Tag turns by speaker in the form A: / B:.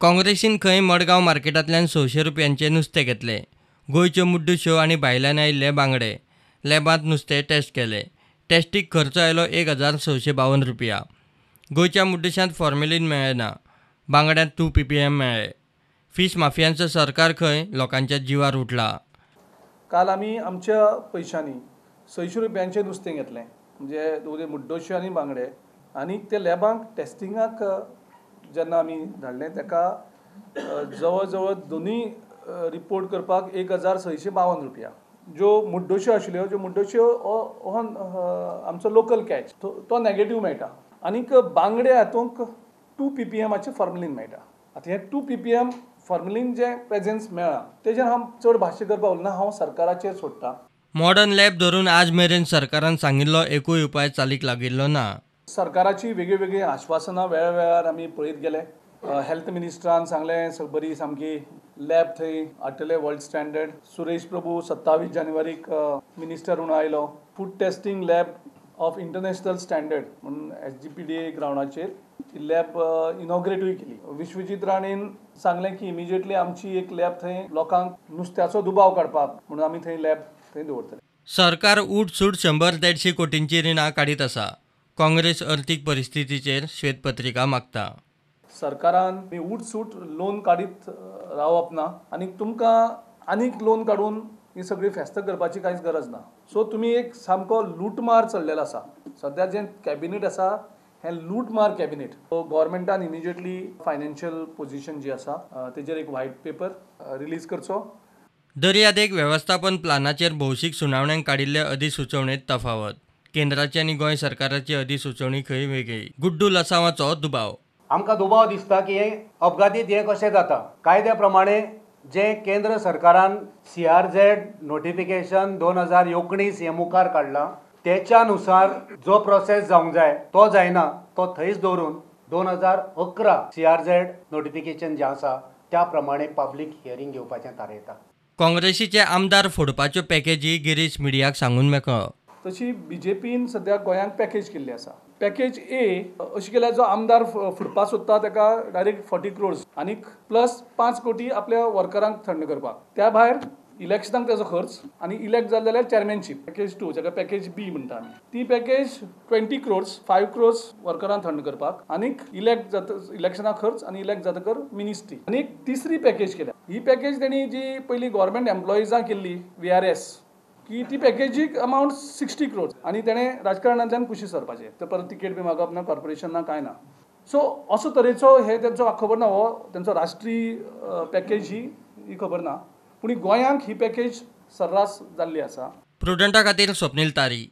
A: काँग्रेसीन खंय मडगांव मार्केटांतल्यान 600 रुपयांचे नुस्तें घेतले। गोंयच्यो मुड्डू शो आनी भायल्यान आयिल्ले बांगडे लॅबांत नुस्तें टेस्ट केले। टेस्टीक खर्च आयलो 1652 रुपया। गोंयच्या मुड्डुशांत फॉर्मेलिन मेळना, बांगड्यांत 2 ppm मेळ्ळे। फीश माफियांचो सरकार खंय लोकांच्या जिवार उठला।
B: काल आमी आमच्या पयशांनी 600 रुपयांचें नुस्तें घेतलें, म्हणजे मुड्डोश्यो आनी बांगडे, आनी ते लॅबांक टेस्टिंगाक जेन्ना आमी धाडलें तेका जवळ जवळ दोनूय रिपोर्ट करपाक 1652 रुपया। ज्यो मुड्डोश्यो आशिल्ल्यो हो आमचो लोकल कॅच, तो नॅगेटीव मेळटा, आनीक बांगडे हातूंक 2 ppmचे फॉर्मेलिन मेळटा। आतां हें 2 ppm फॉर्मेलिन जे प्रेझेन्स मेळ्ळा तेजेर हांव चड भाश्य करपाक उलयना, हांव सरकाराचेर सोडटा।
A: मॉडर्न लॅब धरून आज मेरेन सरकारान सांगिल्लो एकूय उपाय चालीक लागिल्लो ना।
B: सरकाराची वेगळी आश्वासनां वेळार आमी पळयत गेले। हेल्थ मिनिस्टरान सांगलें बरी सामकी लॅब थंय हाडटले वर्ल्ड स्टँडर्ड। सुरेश प्रभू 27 जानेवारीक मिनिस्टर म्हणून आयलो। Food testing lab of international standard म्हणून SGPDA ग्रावंडाचेर ती लॅब इनॉग्रेटूय केली। विश्वजीत राणेन सांगलें की इमिजिएटली आमची एक लॅब थंय लोकांक नुस्त्याचो दुबाव काडपाक म्हणून आमी थंय लॅब थंय दवरतले।
A: सरकार उठ-सूट 100-150 कोटींची रिणां काडीत आसा। काँग्रेस अर्थीक परिस्थितीचेर श्वेतपत्रिका मागता।
B: सरकारान उठ-सूट लोन काडीत रावप ना, आनी तुमकां आनीक लोन काडून ही सगळी फेस्त करपाची कांयच गरज ना। सो तुमी एक सामको लूटमार चल्लेलो आसा। सद्या जें कॅबिनेट आसा हें लूटमार कॅबिनेट। गव्हर्मेंटान इमिजिएटली फायनान्शियल पोजिशन जी आसा तेजेर एक व्हायट पेपर रिलीज करचो।
A: दर्यादेग वेवस्थापन प्लानाचेर भौशीक सुनावणेक काडिल्ले अधिसुचोवणेंत तफावत। केंद्राची आनी गोंय सरकाराची अधिसुचोवणी खंय वेगळी। गुड्डू लसावाचो दुबाव।
C: आमकां दुबाव दिसता की अपघातीत हें कशें जाता। कायद्या प्रमाणे जें केंद्र सरकारान CRZ नोटिफिकेशन 2019 हें मुखार काडलां, तेच्या नुसार जो प्रोसेस जावंक जाय तो जायना, तो थंयच दवरून 2011 CRZ नोटिफिकेशन जें आसा त्या प्रमाणे पब्लीक हियरींग घेवपाचें थारयता।
A: काँग्रेसीचे आमदार फोडपाच्यो पॅकेजी गिरीश मिडियाक सांगून मेकळो।
B: तशी BJPन सद्या गोंयांक पॅकेज केल्ली आसा। पॅकेज A अशें केल्यार जो आमदार फुडपाक सोदता ताका डायरेक्ट 40 crores आनीक प्लस 5 कोटी आपल्या वर्करांक थंड करपाक। त्या भायर इलेक्शनाक तेजो खर्च आनी इलेक्ट जाले जाल्यार चॅरमॅनशीप। पॅकेज 2 जाका पॅकेज B म्हणटा आमी, ती पॅकेज 20 crores 5 crores वर्करांक थंड करपाक, आनीक इलेक्शनाक खर्च आनी इलेक्ट जातकर मिनिस्ट्री। आनीक तिसरी पॅकेज केल्या। ही पॅकेज तेणी जी पयली गव्हर्मेंट एम्प्लॉइजांक केल्ली VRS, की ती पॅकेजीक अमावंट 60 crores आनी तेणें राजकारणांतल्यान कुशीक सरपाचें, तर परत तिकेट बी मागप ना, कॉर्पोरेशन ना, कांय ना। सो असो तरेचो हे तेंचो खबर ना, हो तेंचो राष्ट्रीय पॅकेज ही खबर ना, पूण गोंयांक ही पॅकेज सर्रास जाल्ली आसा।
A: प्रुडंटा खातीर स्वप्नील तारी।